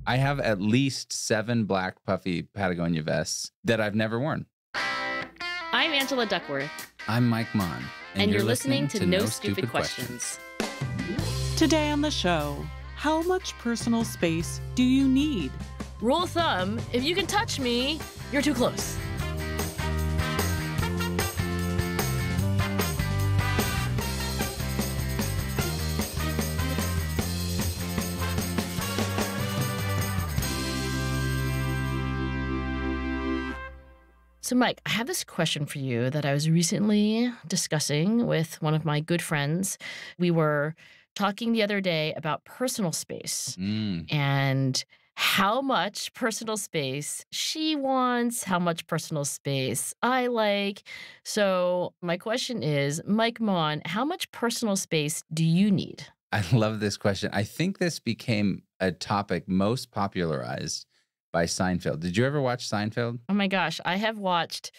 I have at least 7 black puffy Patagonia vests that I've never worn. I'm Angela Duckworth. I'm Mike Maughan. And you're listening to No Stupid Questions. Today on the show, how much personal space do you need? Rule of thumb, if you can touch me, you're too close. So, Mike, I have this question for you that I was recently discussing with one of my good friends. We were talking the other day about personal space and how much personal space she wants, how much personal space I like. So my question is, Mike Maughan, how much personal space do you need? I love this question. I think this became a topic most popularized by Seinfeld. Did you ever watch Seinfeld? Oh my gosh, I have watched,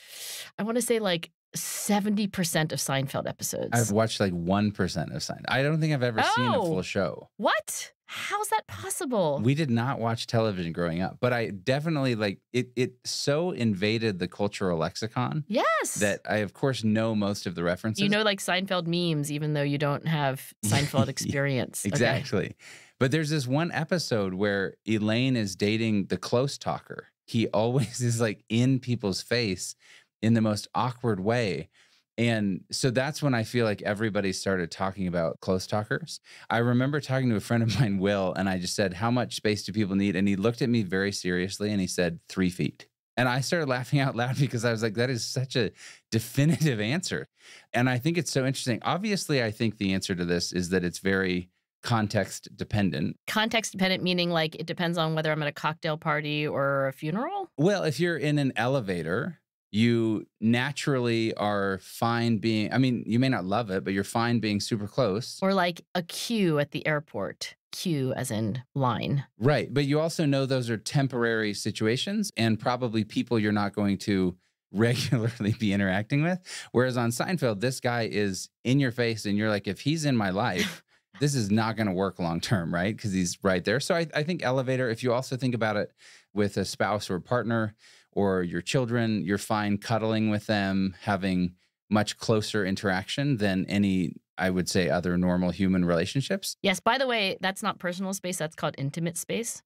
I want to say like 70% of Seinfeld episodes. I've watched like 1% of Seinfeld. I don't think I've ever seen a full show. What? How's that possible? We did not watch television growing up, but I definitely like it. It so invaded the cultural lexicon. Yes. That I, of course, know most of the references. You know, like Seinfeld memes, even though you don't have Seinfeld experience. Exactly. Okay. But there's this one episode where Elaine is dating the close talker. He always is like in people's face in the most awkward way. And so that's when I feel like everybody started talking about close talkers. I remember talking to a friend of mine, Will, and I just said, how much space do people need? And he looked at me very seriously and he said, 3 feet. And I started laughing out loud because I was like, that is such a definitive answer. And I think it's so interesting. Obviously, I think the answer to this is that it's very context dependent. Context dependent meaning like it depends on whether I'm at a cocktail party or a funeral? Well, if you're in an elevator, you naturally are fine being, I mean, you may not love it, but you're fine being super close. Or like a queue at the airport. Queue as in line. Right. But you also know those are temporary situations and probably people you're not going to regularly be interacting with. Whereas on Seinfeld, this guy is in your face and you're like, if he's in my life, this is not going to work long term, right? Because he's right there. So I think elevator, if you also think about it with a spouse or partner or your children, you're fine cuddling with them, having much closer interaction than any, I would say, other normal human relationships. Yes. By the way, that's not personal space. That's called intimate space.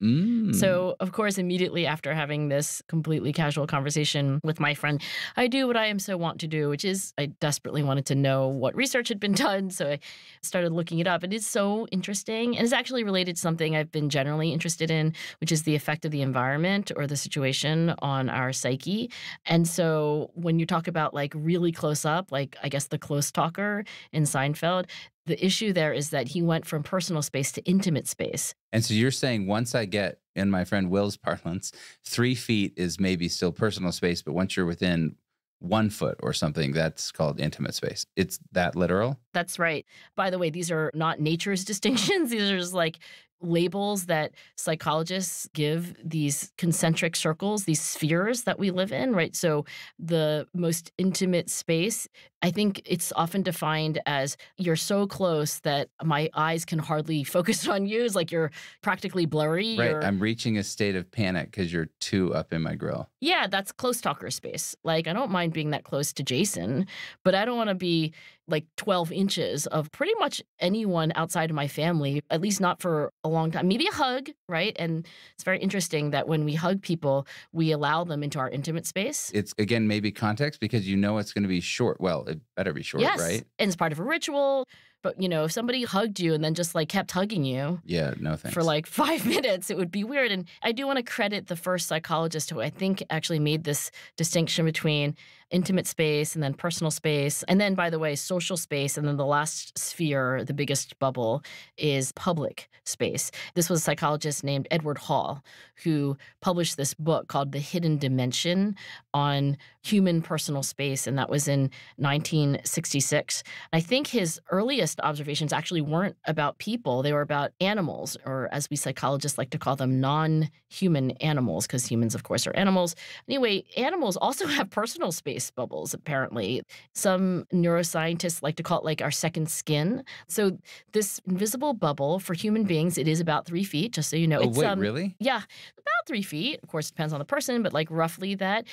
So, of course, immediately after having this completely casual conversation with my friend, I do what I am so want to do, which is I desperately wanted to know what research had been done. So I started looking it up. And it's so interesting. And it's actually related to something I've been generally interested in, which is the effect of the environment or the situation on our psyche. And so when you talk about like really close up, like I guess the close talker in Seinfeld, the issue there is that he went from personal space to intimate space. And so you're saying once I get, in my friend Will's parlance, 3 feet is maybe still personal space, but once you're within 1 foot or something, that's called intimate space. It's that literal? That's right. By the way, these are not nature's distinctions. These are just like labels that psychologists give these concentric circles, these spheres that we live in, right? So the most intimate space, I think it's often defined as you're so close that my eyes can hardly focus on you. It's like you're practically blurry. Right. I'm reaching a state of panic because you're too up in my grill. Yeah, that's close talker space. Like, I don't mind being that close to Jason, but I don't want to be like 12 inches of pretty much anyone outside of my family, at least not for a long time. Maybe a hug, right? And it's very interesting that when we hug people, we allow them into our intimate space. It's, again, maybe context because you know it's going to be short. Well, it better be short, yes. Right? And it's part of a ritual. But, you know, if somebody hugged you and then just like kept hugging you yeah, no thanks. For like 5 minutes, it would be weird. And I do want to credit the first psychologist who I think actually made this distinction between intimate space and then personal space. And then, by the way, social space. And then the last sphere, the biggest bubble, is public space. This was a psychologist named Edward Hall who published this book called The Hidden Dimension on human personal space. And that was in 1966. I think his earliest observations actually weren't about people. They were about animals, or as we psychologists like to call them, non-human animals, because humans, of course, are animals. Anyway, animals also have personal space. space bubbles, apparently. Some neuroscientists like to call it like our second skin. So this invisible bubble for human beings, it is about 3 feet, just so you know. Oh, wait, really? Yeah, about 3 feet. Of course, it depends on the person, but like roughly that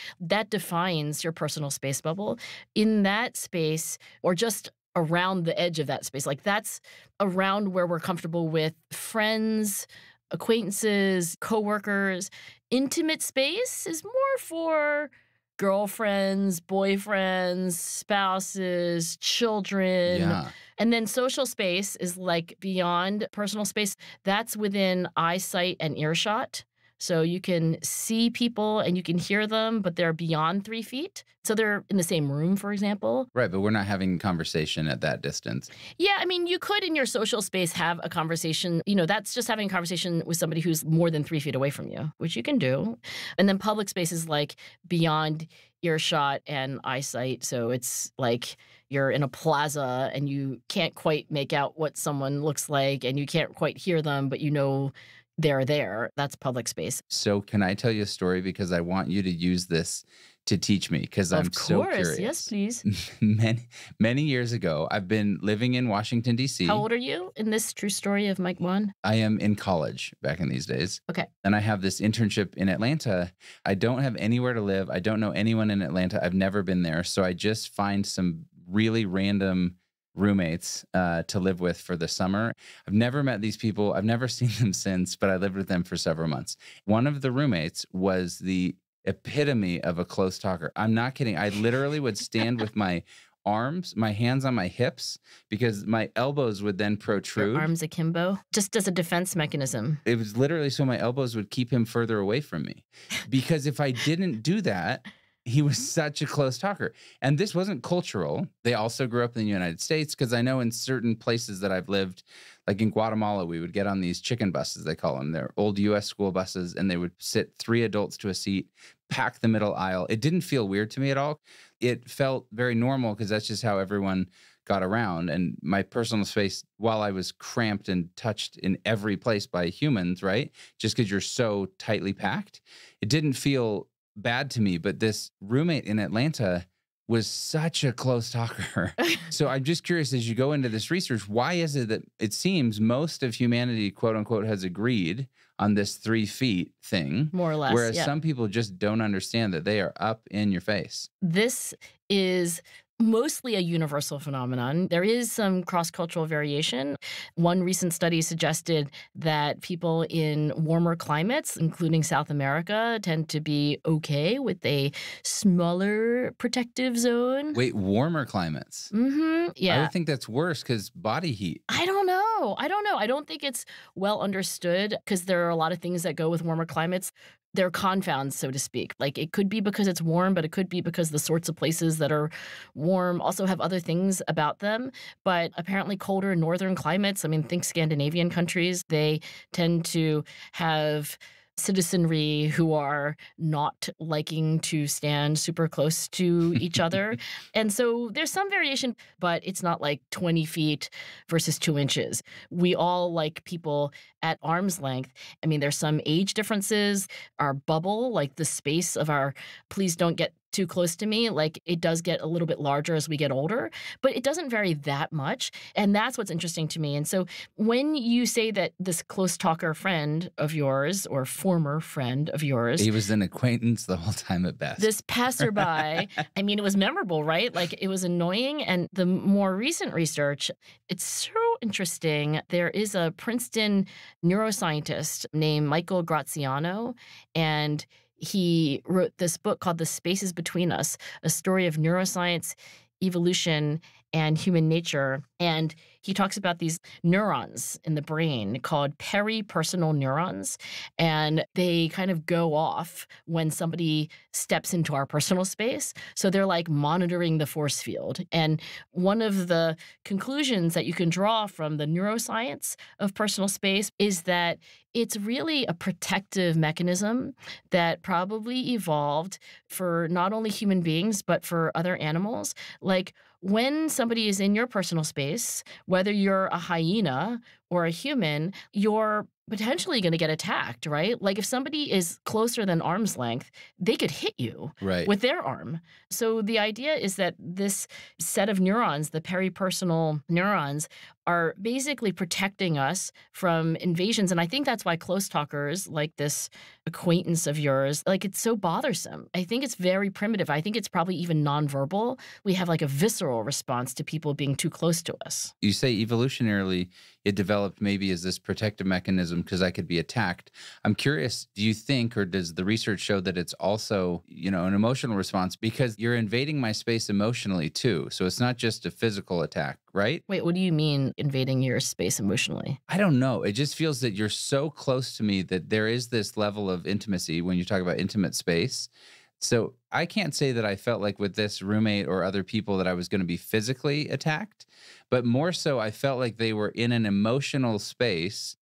defines your personal space bubble. In that space, or just around the edge of that space, like that's around where we're comfortable with friends, acquaintances, coworkers. Intimate space is more for girlfriends, boyfriends, spouses, children. Yeah. And then social space is like beyond personal space. That's within eyesight and earshot. So you can see people and you can hear them, but they're beyond 3 feet. So they're in the same room, for example. Right, but we're not having conversation at that distance. Yeah, I mean, you could in your social space have a conversation. You know, that's just having a conversation with somebody who's more than 3 feet away from you, which you can do. And then public space is like beyond earshot and eyesight. So it's like you're in a plaza and you can't quite make out what someone looks like and you can't quite hear them, but you know they're there. That's public space. So can I tell you a story? Because I want you to use this to teach me, because I'm so curious. Of course. Yes, please. Many years ago, I've been living in Washington, D.C. How old are you in this true story of Mike Maughan? I am in college back in these days. Okay. And I have this internship in Atlanta. I don't have anywhere to live. I don't know anyone in Atlanta. I've never been there. So I just find some really random roommates to live with for the summer. I've never met these people. I've never seen them since, but I lived with them for several months. One of the roommates was the epitome of a close talker. I'm not kidding. I literally would stand with my arms, my hands on my hips, because my elbows would then protrude. Your arms akimbo, just as a defense mechanism. It was literally so my elbows would keep him further away from me. Because if I didn't do that, he was such a close talker. And this wasn't cultural. They also grew up in the United States, because I know in certain places that I've lived, like in Guatemala, we would get on these chicken buses, they call them. They're old U.S. school buses, and they would sit 3 adults to a seat, pack the middle aisle. It didn't feel weird to me at all. It felt very normal, because that's just how everyone got around. And my personal space, while I was cramped and touched in every place by humans, right? Just because you're so tightly packed, it didn't feel bad to me. But this roommate in Atlanta was such a close talker. So I'm just curious, as you go into this research, why is it that it seems most of humanity, quote unquote, has agreed on this 3 feet thing? More or less. Whereas yeah. some people just don't understand that they are up in your face. This is mostly a universal phenomenon. There is some cross-cultural variation. One recent study suggested that people in warmer climates, including South America, tend to be okay with a smaller protective zone. Wait, warmer climates? Mm-hmm. Yeah. I would think that's worse because body heat. I don't know. I don't think it's well understood, because there are a lot of things that go with warmer climates. They're confounds, so to speak. Like, it could be because it's warm, but it could be because the sorts of places that are warm also have other things about them. But apparently colder northern climates, I mean, think Scandinavian countries, they tend to have citizenry who are not liking to stand super close to each other. And so there's some variation, but it's not like 20 feet versus 2 inches. We all like people at arm's length. I mean, there's some age differences. Our bubble, like the space of our please don't get too close to me, like it does get a little bit larger as we get older, but it doesn't vary that much. And that's what's interesting to me. And so when you say that this close talker friend of yours, or former friend of yours, he was an acquaintance the whole time at best. This passerby, I mean, it was memorable, right? Like, it was annoying. And the more recent research, it's so interesting. There is a Princeton neuroscientist named Michael Graziano, and he wrote this book called The Spaces Between Us, a story of neuroscience, evolution, and human nature. And he talks about these neurons in the brain called peripersonal neurons. And they kind of go off when somebody steps into our personal space. So they're like monitoring the force field. And one of the conclusions that you can draw from the neuroscience of personal space is that it's really a protective mechanism that probably evolved for not only human beings, but for other animals. Like, when somebody is in your personal space, whether you're a hyena or a human, you're potentially going to get attacked, right? Like if somebody is closer than arm's length, they could hit you with their arm. So the idea is that this set of neurons, the peripersonal neurons, are basically protecting us from invasions. And I think that's why close talkers, like this acquaintance of yours, like it's so bothersome. I think it's very primitive. I think it's probably even nonverbal. We have like a visceral response to people being too close to us. You say evolutionarily it developed maybe as this protective mechanism because I could be attacked. I'm curious, do you think, or does the research show that it's also, an emotional response because you're invading my space emotionally too? So it's not just a physical attack, right? Wait, what do you mean invading your space emotionally? I don't know. It just feels that you're so close to me that there is this level of intimacy when you talk about intimate space. So I can't say that I felt like with this roommate or other people that I was going to be physically attacked, but more so I felt like they were in an emotional space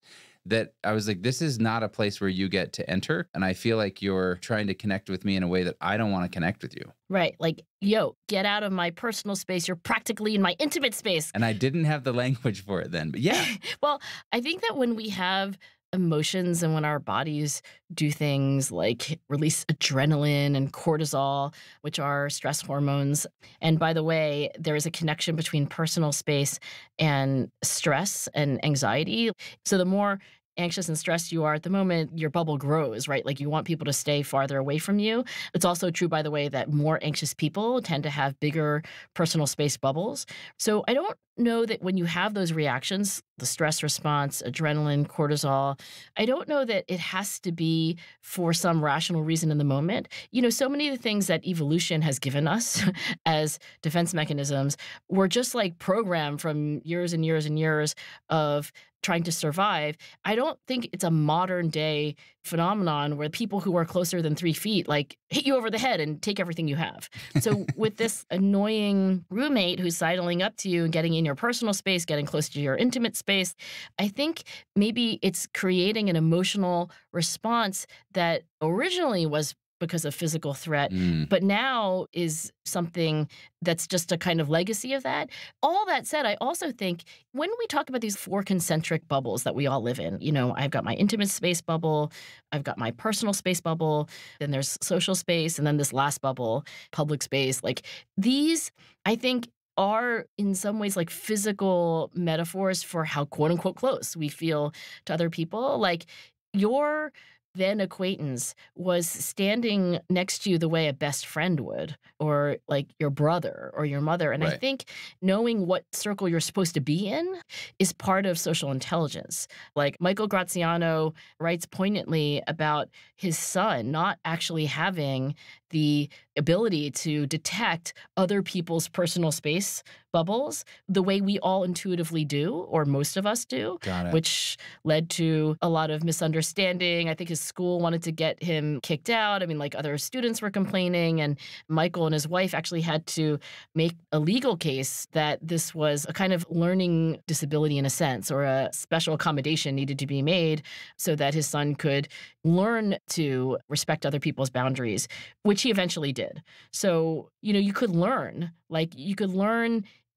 that I was like, this is not a place where you get to enter. And I feel like you're trying to connect with me in a way that I don't want to connect with you. Right. Like, yo, get out of my personal space. You're practically in my intimate space. And I didn't have the language for it then, but yeah. Well, I think that when we have emotions and when our bodies do things like release adrenaline and cortisol, which are stress hormones. And by the way, there is a connection between personal space and stress and anxiety. So the more anxious and stressed you are at the moment, your bubble grows, right? Like you want people to stay farther away from you. It's also true, by the way, that more anxious people tend to have bigger personal space bubbles. So I don't know that when you have those reactions, the stress response, adrenaline, cortisol, I don't know that it has to be for some rational reason in the moment. So many of the things that evolution has given us as defense mechanisms were just like programmed from years and years and years of trying to survive. I don't think it's a modern day phenomenon where people who are closer than 3 feet like hit you over the head and take everything you have. So with this annoying roommate who's sidling up to you and getting in your personal space, getting close to your intimate space, I think maybe it's creating an emotional response that originally was because of physical threat, but now is something that's just a kind of legacy of that. All that said, I also think when we talk about these 4 concentric bubbles that we all live in, I've got my intimate space bubble, I've got my personal space bubble, then there's social space, and then this last bubble, public space. Like these, I think, are in some ways like physical metaphors for how quote unquote close we feel to other people. Like your then acquaintance was standing next to you the way a best friend would, or like your brother or your mother. And I think knowing what circle you're supposed to be in is part of social intelligence. Like Michael Graziano writes poignantly about his son not actually having the ability to detect other people's personal space bubbles the way we all intuitively do, or most of us do, which led to a lot of misunderstanding. I think his school wanted to get him kicked out. I mean, like other students were complaining, and Michael and his wife actually had to make a legal case that this was a kind of learning disability in a sense, or a special accommodation needed to be made so that his son could learn to respect other people's boundaries, which he eventually did. So, you could learn,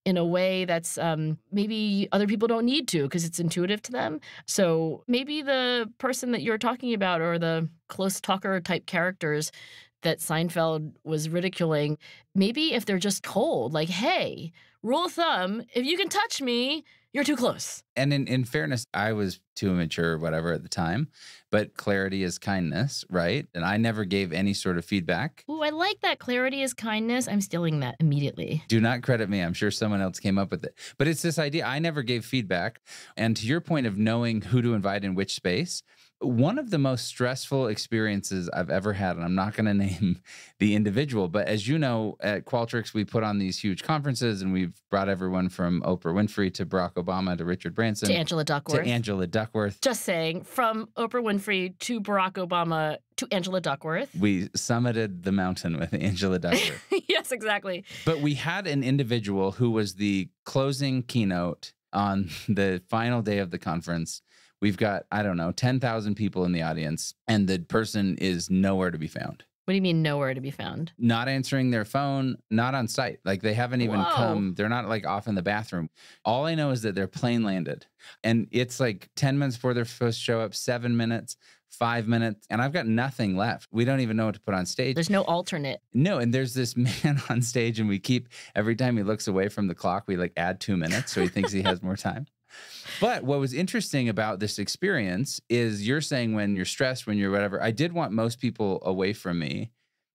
in a way that's maybe other people don't need to because it's intuitive to them. So maybe the person that you're talking about, or the close talker type characters that Seinfeld was ridiculing, maybe if they're just told, like, hey, rule of thumb, if you can touch me, you're too close. And in fairness, I was too immature or whatever at the time, but clarity is kindness, right? And I never gave any sort of feedback. Ooh, I like that. Clarity is kindness. I'm stealing that immediately. Do not credit me. I'm sure someone else came up with it. But it's this idea. I never gave feedback. And to your point of knowing who to invite in which space, one of the most stressful experiences I've ever had, and I'm not going to name the individual, but as you know, at Qualtrics, we put on these huge conferences, and we've brought everyone from Oprah Winfrey to Barack Obama to Richard Branson. To Angela Duckworth. To Angela Duckworth. Just saying, from Oprah Winfrey to Barack Obama to Angela Duckworth. We summited the mountain with Angela Duckworth. Yes, exactly. But we had an individual who was the closing keynote on the final day of the conference. We've got, 10,000 people in the audience, and the person is nowhere to be found. What do you mean nowhere to be found? Not answering their phone, not on site. Like they haven't even come. They're not like off in the bathroom. All I know is that their plane landed and it's like 10 minutes before they're supposed to show up, 7 minutes, 5 minutes, and I've got nothing left. We don't even know what to put on stage. There's no alternate. No, and there's this man on stage and we keep, every time he looks away from the clock, we like add 2 minutes so he thinks he has more time. But what was interesting about this experience is you're saying when you're stressed, when you're whatever, I did want most people away from me,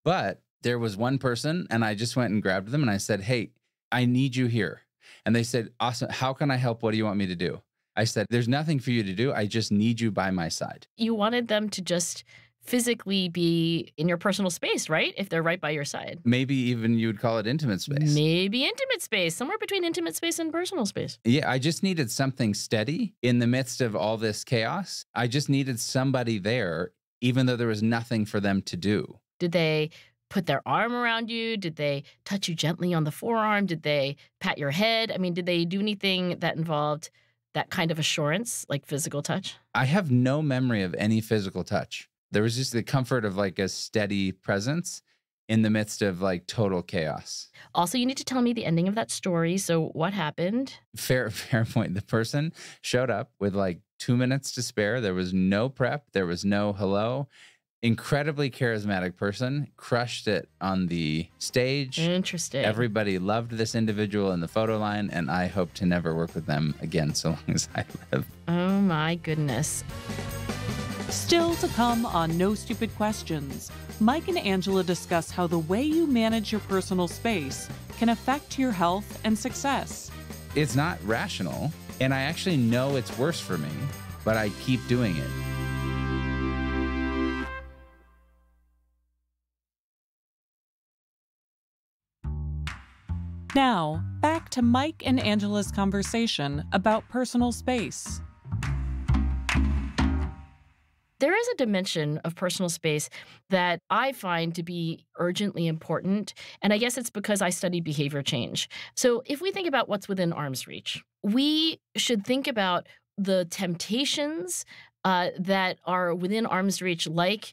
but there was one person and I just went and grabbed them and I said, hey, I need you here. And they said, awesome. How can I help? What do you want me to do? I said, there's nothing for you to do. I just need you by my side. You wanted them to just physically be in your personal space, right? If they're right by your side. Maybe even you would call it intimate space. Maybe intimate space, somewhere between intimate space and personal space. Yeah, I just needed something steady in the midst of all this chaos. I just needed somebody there, even though there was nothing for them to do. Did they put their arm around you? Did they touch you gently on the forearm? Did they pat your head? I mean, did they do anything that involved that kind of assurance, like physical touch? I have no memory of any physical touch. There was just the comfort of like a steady presence in the midst of like total chaos. Also, you need to tell me the ending of that story. So what happened? Fair point. The person showed up with like 2 minutes to spare. There was no prep. There was no hello. Incredibly charismatic person, crushed it on the stage. Interesting. Everybody loved this individual in the photo line, and I hope to never work with them again so long as I live. Oh my goodness. Still to come on No Stupid Questions, Mike and Angela discuss how the way you manage your personal space can affect your health and success. It's not rational, and I actually know it's worse for me, but I keep doing it. Now, back to Mike and Angela's conversation about personal space. There is a dimension of personal space that I find to be urgently important, and I guess it's because I study behavior change. So if we think about what's within arm's reach, we should think about the temptations that are within arm's reach, like,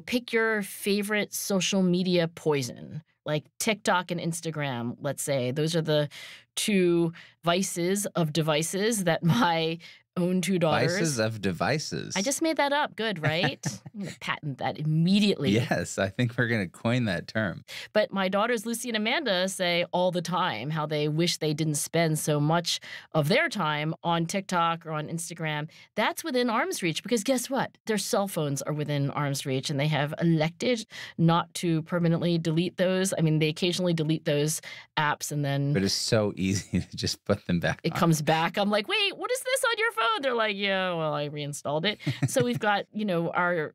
pick your favorite social media poison, like TikTok and Instagram, let's say. Those are the two vices of devices that my own two daughters. Vices of devices. I just made that up. Good, right? I'm going to patent that immediately. Yes, I think we're going to coin that term. But my daughters, Lucy and Amanda, say all the time how they wish they didn't spend so much of their time on TikTok or on Instagram. That's within arm's reach because guess what? Their cell phones are within arm's reach and they have elected not to permanently delete those. I mean, they occasionally delete those apps and then... But it's so easy to just put them back on. It comes back. I'm like, wait, what is this on your phone? They're like, yeah, well, I reinstalled it. So we've got,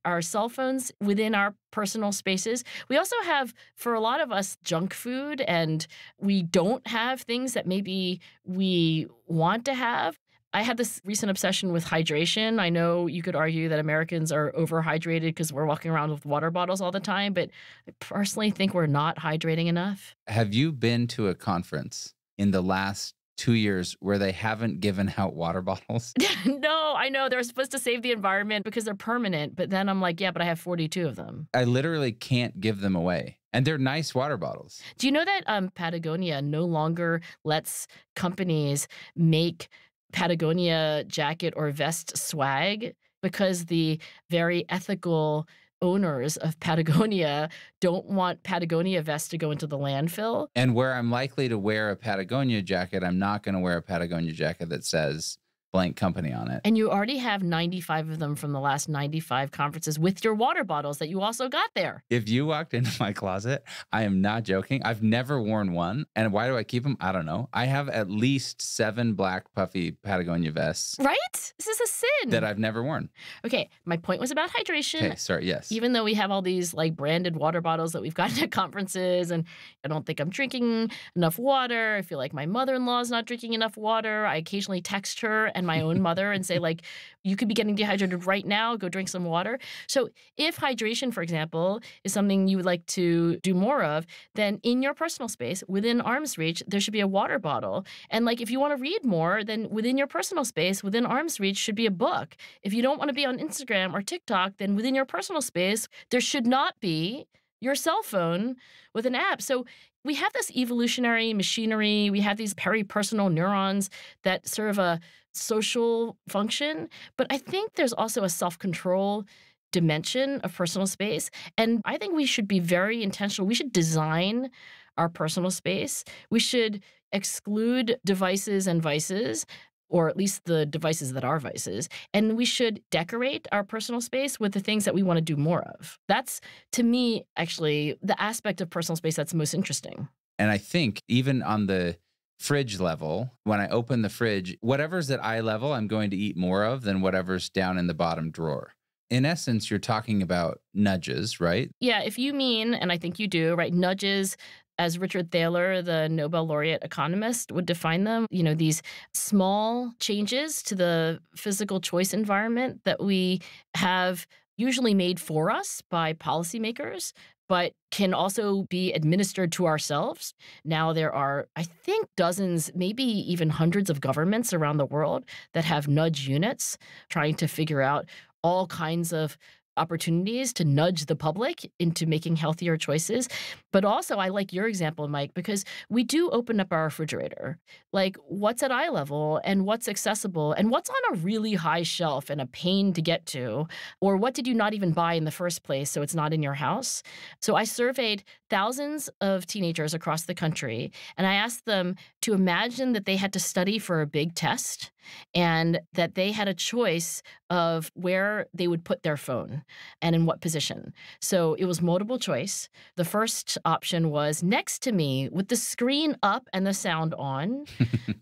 our cell phones within our personal spaces. We also have, for a lot of us, junk food, and we don't have things that maybe we want to have. I had this recent obsession with hydration. I know you could argue that Americans are overhydrated because we're walking around with water bottles all the time, but I personally think we're not hydrating enough. Have you been to a conference in the last 2 years where they haven't given out water bottles? No, I know. They're supposed to save the environment because they're permanent. But then I'm like, yeah, but I have 42 of them. I literally can't give them away. And they're nice water bottles. Do you know that Patagonia no longer lets companies make Patagonia jacket or vest swag because the very ethical owners of Patagonia don't want Patagonia vests to go into the landfill? And where I'm likely to wear a Patagonia jacket, I'm not going to wear a Patagonia jacket that says blank company on it. And you already have 95 of them from the last 95 conferences with your water bottles that you also got there. If you walked into my closet, I am not joking. I've never worn one. And why do I keep them? I don't know. I have at least 7 black puffy Patagonia vests. Right? This is a sin. That I've never worn. Okay, my point was about hydration. Okay, sorry, yes. Even though we have all these like branded water bottles that we've gotten at conferences, and I don't think I'm drinking enough water. I feel like my mother-in-law is not drinking enough water. I occasionally text her and my own mother and say, like, you could be getting dehydrated right now. Go drink some water. So if hydration, for example, is something you would like to do more of, then in your personal space, within arm's reach, there should be a water bottle. And like, if you want to read more, then within your personal space, within arm's reach, should be a book. If you don't want to be on Instagram or TikTok, then within your personal space, there should not be your cell phone with an app. So we have this evolutionary machinery. We have these peripersonal neurons that serve a social function. But I think there's also a self-control dimension of personal space. And I think we should be very intentional. We should design our personal space. We should exclude devices and vices, or at least the devices that are vices. And we should decorate our personal space with the things that we want to do more of. That's, to me, actually, the aspect of personal space that's most interesting. And I think even on the fridge level, when I open the fridge, whatever's at eye level, I'm going to eat more of than whatever's down in the bottom drawer. In essence, you're talking about nudges, right? Yeah, if you mean, and I think you do, right, nudges, as Richard Thaler, the Nobel laureate economist, would define them, these small changes to the physical choice environment that we have usually made for us by policymakers, but can also be administered to ourselves. Now there are, I think, dozens, maybe even hundreds of governments around the world that have nudge units trying to figure out all kinds of opportunities to nudge the public into making healthier choices. But also, I like your example, Mike, because we do open up our refrigerator. Like, what's at eye level and what's accessible and what's on a really high shelf and a pain to get to, or what did you not even buy in the first place so it's not in your house? So I surveyed thousands of teenagers across the country, and I asked them to imagine that they had to study for a big test and that they had a choice of where they would put their phone and in what position. So it was multiple choice. The first option was next to me with the screen up and the sound on.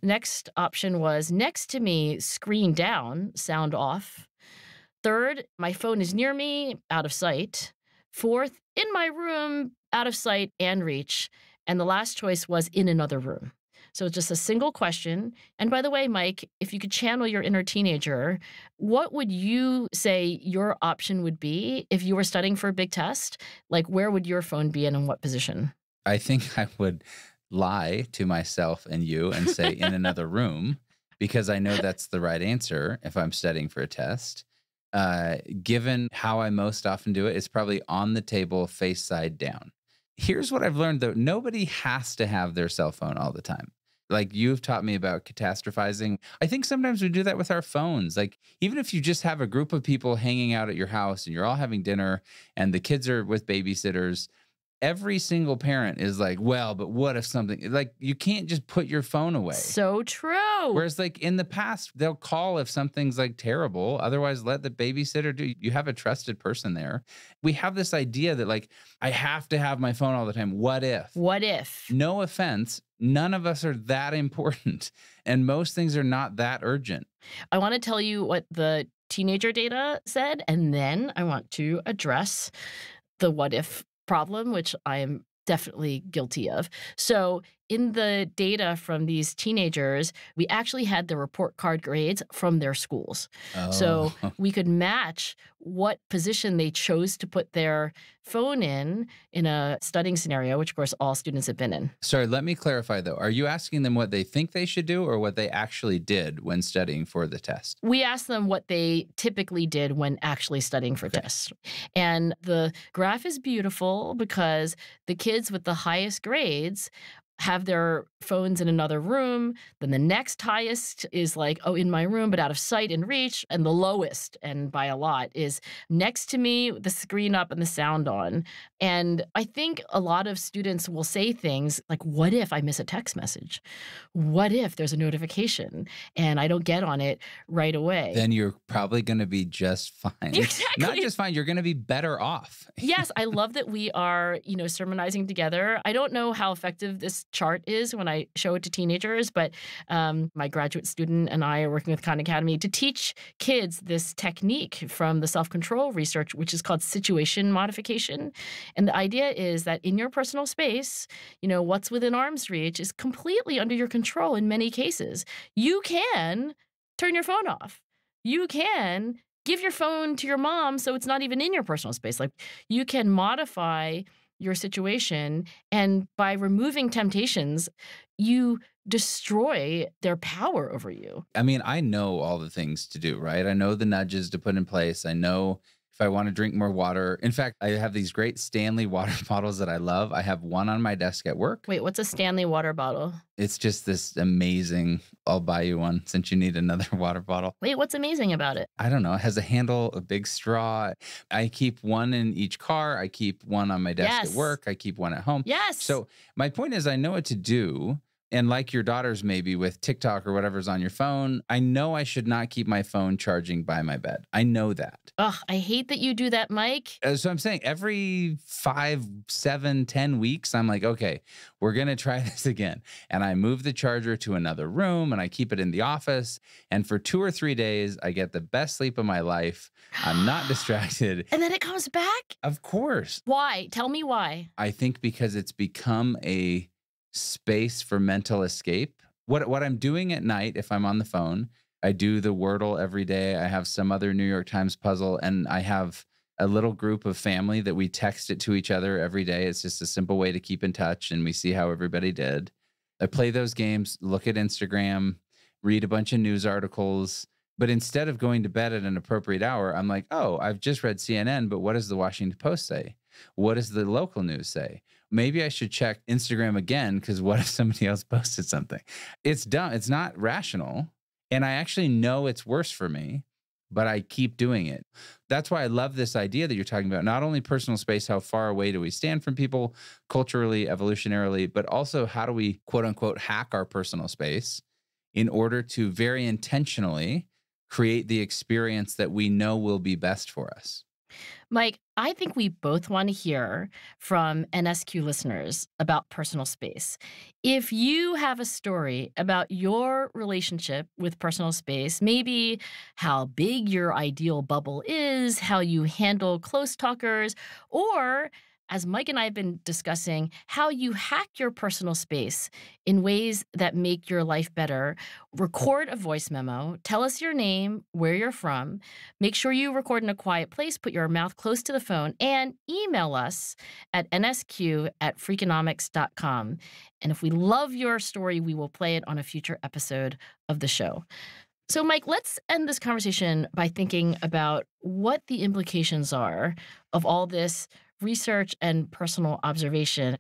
Next option was next to me, screen down, sound off. Third, my phone is near me, out of sight. Fourth, in my room, out of sight and reach. And the last choice was in another room. So just a single question. And by the way, Mike, if you could channel your inner teenager, what would you say your option would be if you were studying for a big test? Like, where would your phone be and in what position? I think I would lie to myself and you and say in another room, because I know that's the right answer if I'm studying for a test. Given how I most often do it, it's probably on the table, face side down. Here's what I've learned, though. Nobody has to have their cell phone all the time. Like, you've taught me about catastrophizing. I think sometimes we do that with our phones. Like, even if you just have a group of people hanging out at your house and you're all having dinner and the kids are with babysitters, every single parent is like, well, but what if something, like, you can't just put your phone away. So true. Whereas, like, in the past, they'll call if something's like terrible. Otherwise, let the babysitter do. You have a trusted person there. We have this idea that, like, I have to have my phone all the time. What if? What if? No offense. None of us are that important. And most things are not that urgent. I want to tell you what the teenager data said, and then I want to address the what if problem, which I am definitely guilty of. So in the data from these teenagers, we actually had the report card grades from their schools. Oh. So we could match what position they chose to put their phone in a studying scenario, which of course all students have been in. Sorry, let me clarify though. Are you asking them what they think they should do or what they actually did when studying for the test? We asked them what they typically did when actually studying for tests. And the graph is beautiful because the kids with the highest grades have their phones in another room. Then the next highest is like, oh, in my room, but out of sight and reach. And the lowest, and by a lot, is next to me, the screen up and the sound on. And I think a lot of students will say things like, what if I miss a text message? What if there's a notification and I don't get on it right away? Then you're probably going to be just fine. Exactly. Not just fine, you're going to be better off. Yes, I love that we are, sermonizing together. I don't know how effective this chart is when I show it to teenagers, but my graduate student and I are working with Khan Academy to teach kids this technique from the self-control research, which is called situation modification. And the idea is that in your personal space, what's within arm's reach is completely under your control in many cases. You can turn your phone off. You can give your phone to your mom so it's not even in your personal space. Like, you can modify your situation, and by removing temptations, you destroy their power over you. I mean, I know all the things to do, right? I know the nudges to put in place. I know if I want to drink more water. In fact, I have these great Stanley water bottles that I love. I have one on my desk at work. Wait, what's a Stanley water bottle? It's just this amazing, I'll buy you one since you need another water bottle. Wait, what's amazing about it? I don't know. It has a handle, a big straw. I keep one in each car. I keep one on my desk at work. I keep one at home. Yes. So my point is I know what to do. And like your daughters, maybe with TikTok or whatever's on your phone, I know I should not keep my phone charging by my bed. I know that. Ugh, I hate that you do that, Mike. So I'm saying every 5, 7, 10 weeks, I'm like, okay, we're going to try this again. And I move the charger to another room and I keep it in the office. And for 2 or 3 days, I get the best sleep of my life. I'm not distracted. And then it comes back? Of course. Why? Tell me why. I think because it's become a space for mental escape. What I'm doing at night, if I'm on the phone, I do the Wordle every day. I have some other New York Times puzzle, and I have a little group of family that we text it to each other every day. It's just a simple way to keep in touch, and we see how everybody did. I play those games, look at Instagram, read a bunch of news articles. But instead of going to bed at an appropriate hour, I'm like, oh, I've just read CNN, but what does the Washington Post say? What does the local news say? Maybe I should check Instagram again, because what if somebody else posted something? It's dumb. It's not rational. And I actually know it's worse for me, but I keep doing it. That's why I love this idea that you're talking about. Not only personal space, how far away do we stand from people culturally, evolutionarily, but also how do we, quote unquote, hack our personal space in order to very intentionally create the experience that we know will be best for us. Mike, I think we both want to hear from NSQ listeners about personal space. If you have a story about your relationship with personal space, maybe how big your ideal bubble is, how you handle close talkers, or as Mike and I have been discussing, how you hack your personal space in ways that make your life better, record a voice memo, tell us your name, where you're from, make sure you record in a quiet place, put your mouth close to the phone, and email us at nsq@freakonomics.com. And if we love your story, we will play it on a future episode of the show. So, Mike, let's end this conversation by thinking about what the implications are of all this research and personal observation.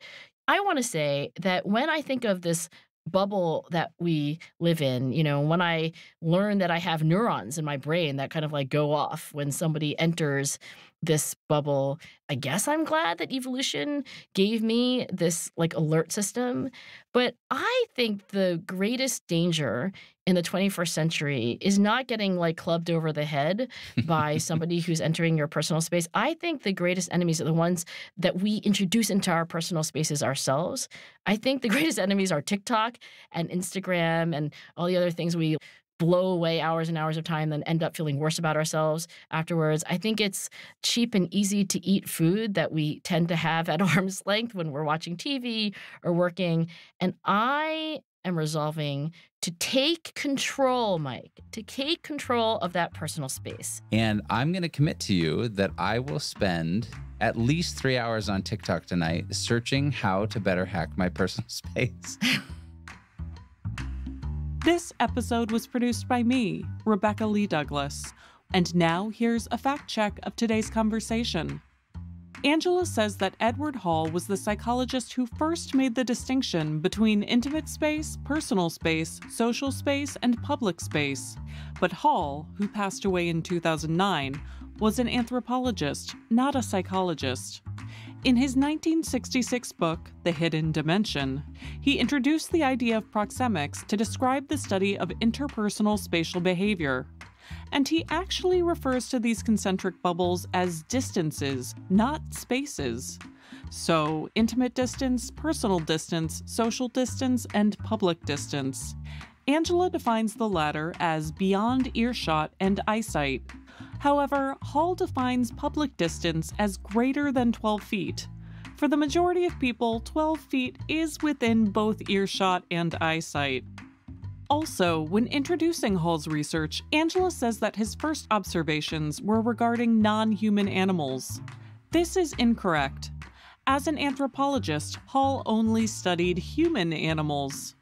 I want to say that when I think of this bubble that we live in, when I learn that I have neurons in my brain that kind of like go off when somebody enters this bubble, I guess I'm glad that evolution gave me this like alert system. But I think the greatest danger in the 21st century is not getting like clubbed over the head by somebody who's entering your personal space. I think the greatest enemies are the ones that we introduce into our personal spaces ourselves. I think the greatest enemies are TikTok and Instagram and all the other things we blow away hours and hours of time, then end up feeling worse about ourselves afterwards. I think it's cheap and easy to eat food that we tend to have at arm's length when we're watching TV or working. And I am resolving to take control, Mike, to take control of that personal space. And I'm going to commit to you that I will spend at least 3 hours on TikTok tonight searching how to better hack my personal space. This episode was produced by me, Rebecca Lee Douglas. And now here's a fact check of today's conversation. Angela says that Edward Hall was the psychologist who first made the distinction between intimate space, personal space, social space, and public space. But Hall, who passed away in 2009, was an anthropologist, not a psychologist. In his 1966 book, The Hidden Dimension, he introduced the idea of proxemics to describe the study of interpersonal spatial behavior. And he actually refers to these concentric bubbles as distances, not spaces. So, intimate distance, personal distance, social distance, and public distance. Angela defines the latter as beyond earshot and eyesight. However, Hall defines public distance as greater than 12 feet. For the majority of people, 12 feet is within both earshot and eyesight. Also, when introducing Hall's research, Angela says that his first observations were regarding non-human animals. This is incorrect. As an anthropologist, Hall only studied human animals.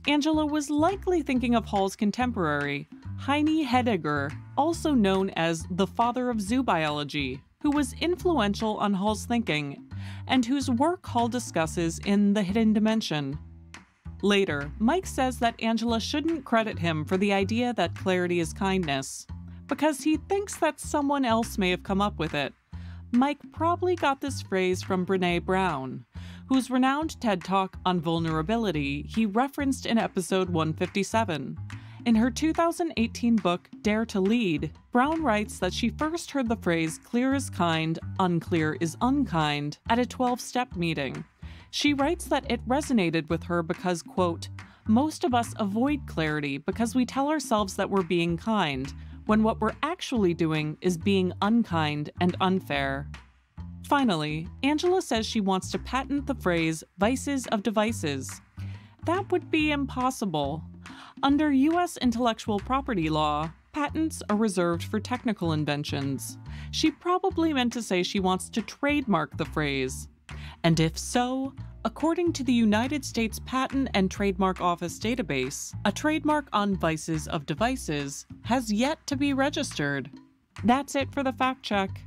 Angela was likely thinking of Hall's contemporary, Heine Heidegger, also known as the father of zoo biology, who was influential on Hall's thinking, and whose work Hall discusses in The Hidden Dimension. Later, Mike says that Angela shouldn't credit him for the idea that clarity is kindness, because he thinks that someone else may have come up with it. Mike probably got this phrase from Brené Brown, whose renowned TED Talk on vulnerability he referenced in episode 157. In her 2018 book, Dare to Lead, Brown writes that she first heard the phrase clear is kind, unclear is unkind at a 12-step meeting. She writes that it resonated with her because, quote, most of us avoid clarity because we tell ourselves that we're being kind, when what we're actually doing is being unkind and unfair. Finally, Angela says she wants to patent the phrase vices of devices. That would be impossible. Under U.S. intellectual property law, patents are reserved for technical inventions. She probably meant to say she wants to trademark the phrase. And if so, according to the United States Patent and Trademark Office database, a trademark on vices of devices has yet to be registered. That's it for the fact check.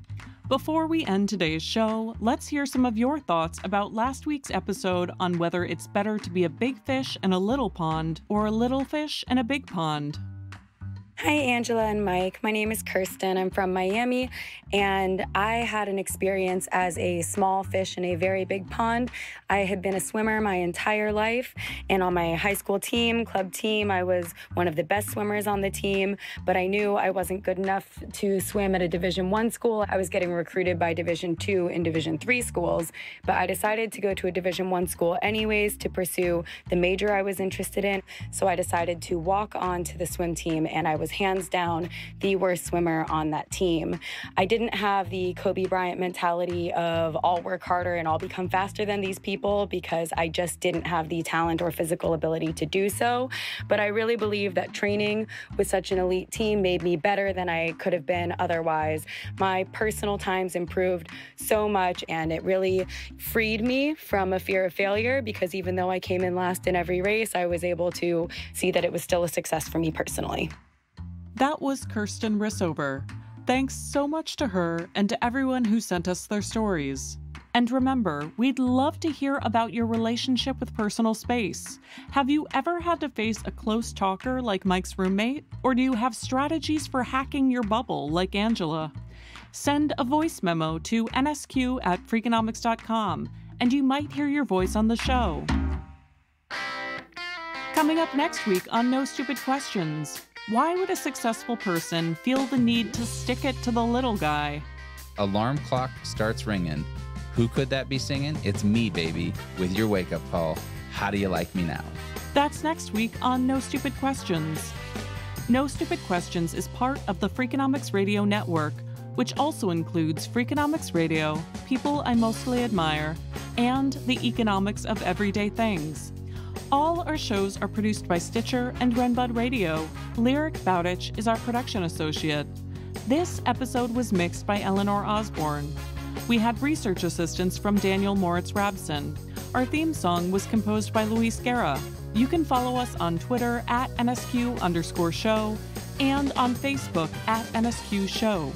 Before we end today's show, let's hear some of your thoughts about last week's episode on whether it's better to be a big fish in a little pond or a little fish in a big pond. Hi, Angela and Mike. My name is Kirsten. I'm from Miami, and I had an experience as a small fish in a very big pond. I had been a swimmer my entire life, and on my high school team, club team, I was one of the best swimmers on the team, but I knew I wasn't good enough to swim at a Division I school. I was getting recruited by Division II and Division III schools, but I decided to go to a Division I school anyways to pursue the major I was interested in, so I decided to walk on to the swim team, and I was hands down the worst swimmer on that team. I didn't have the Kobe Bryant mentality of I'll work harder and I'll become faster than these people because I just didn't have the talent or physical ability to do so. But I really believe that training with such an elite team made me better than I could have been otherwise. My personal times improved so much, and it really freed me from a fear of failure because even though I came in last in every race, I was able to see that it was still a success for me personally. That was Kirsten Rissover. Thanks so much to her and to everyone who sent us their stories. And remember, we'd love to hear about your relationship with personal space. Have you ever had to face a close talker like Mike's roommate? Or do you have strategies for hacking your bubble like Angela? Send a voice memo to nsq@freakonomics.com and you might hear your voice on the show. Coming up next week on No Stupid Questions, why would a successful person feel the need to stick it to the little guy? Alarm clock starts ringing. Who could that be singing? It's me, baby, with your wake-up call. How do you like me now? That's next week on No Stupid Questions. No Stupid Questions is part of the Freakonomics Radio Network, which also includes Freakonomics Radio, People I Mostly Admire, and The Economics of Everyday Things. All our shows are produced by Stitcher and Renbud Radio. Lyric Bowditch is our production associate. This episode was mixed by Eleanor Osborne. We had research assistance from Daniel Moritz-Rabson. Our theme song was composed by Luis Guerra. You can follow us on Twitter @NSQ_show and on Facebook @NSQ Show.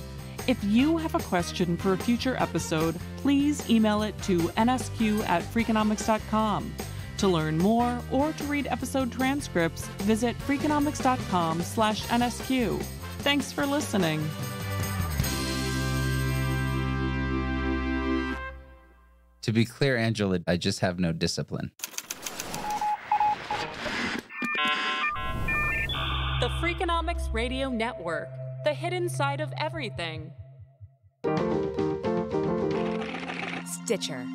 If you have a question for a future episode, please email it to nsq@freakonomics.com. To learn more or to read episode transcripts, visit freakonomics.com/NSQ. Thanks for listening. To be clear, Angela, I just have no discipline. The Freakonomics Radio Network, the hidden side of everything. Stitcher.